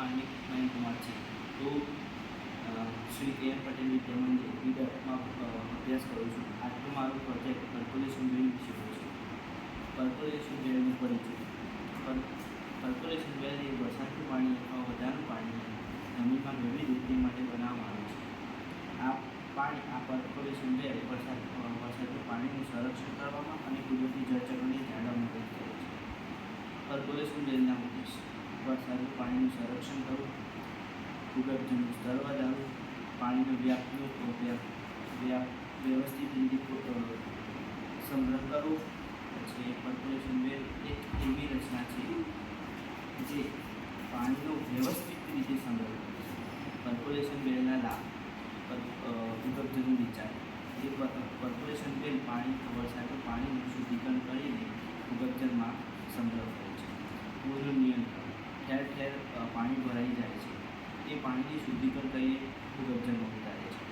હાર્દિક કુમાર છે। તો શ્રી કે.એમ. પટેલ વિદ્યા મંદિર બીડરમાં અભ્યાસ કરું છું। આજનો મારો પ્રોજેક્ટ પર્કોલેશન વેલ વિશે છે। પર્કોલેશન વેલનો પરિચય। પર્કોલેશન વેલ એ વરસાદનું પાણી અથવા વધારાનું પાણી જમીનમાં વિવિધ હેતુ માટે બનાવવામાં આવે છે। આ પર્કોલેશન વેલ વરસાદનું પાણીનું સંરક્ષણ કરવામાં અને કુદરતી જળચક્રની જાળવવામાં મદદ કરે છે। પર્કોલેશન વેલના ઉદ્દેશ: વરસાદનું પાણીનું સંરક્ષણ કરવું, ભૂગર્ભજળનું સ્તર વધારવું, પાણીનો વ્યવસ્થિત રીતે સંગ્રહ કરવો। પછી પર્કોલેશન વેલ એક એવી રચના છે જે પાણીનો વ્યવસ્થિત રીતે સંગ્રહ કરે છે। પર્કોલેશન વેલના લાભ: ભૂગર્ભજળનું વિચાર એ પર્કોલેશન વેલ વરસાદનું પાણીનું શુદ્ધિકરણ કરીને ભૂગર્ભજળમાં સંગ્રહ કરે છે। પૂરનું નિયંત્રણ: ઠેર ઠેર પાણી ભરાઈ જાય છે તે પાણીને શુદ્ધિકરણ કરીને ભૂગર્ભજળમાં ઉતારે છે।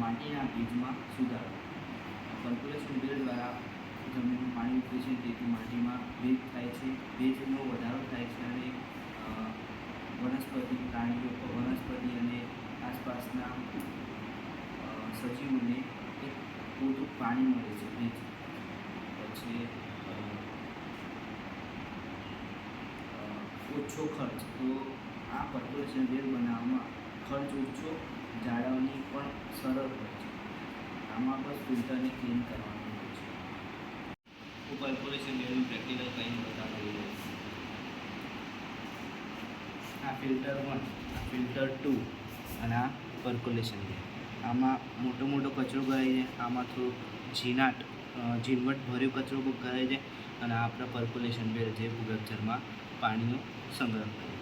માટીના ભેજમાં સુધારો: પર્કોલેશન વેલ દ્વારા જમીનમાં પાણી ઉતરે છે તેથી માટીમાં ભેજ થાય છે, ભેજનો વધારો થાય છે અને વનસ્પતિ અને આસપાસના સજીવોને એક પૂરતું પાણી મળે છે ભેજ। પછી ઓછો ખર્ચ: તો આ પર્કોલેશન વેલ બનાવવામાં ખર્ચ ઓછો, જાળવણી પણ સરળ હોય છે। આમાં બસ ફિલ્ટરને ક્લીન કરવાનું હોય છે। હું પર્કોલેશન વેલનું પ્રેક્ટિકલ કરીને બતાવી રહ્યો છું। આ ફિલ્ટર 1, આ ફિલ્ટર 2 અને આ પર્કોલેશન વેલ। આમાં મોટો કચરો ભરાઈ જાય, આમાં થોડું ઝીણવટ ભર્યો કચરો ભરાઈ જાય અને આપણા પર્કોલેશન વેલ જે ભૂગર્ભજળમાં પાણીનો સંગ્રહ કરે છે।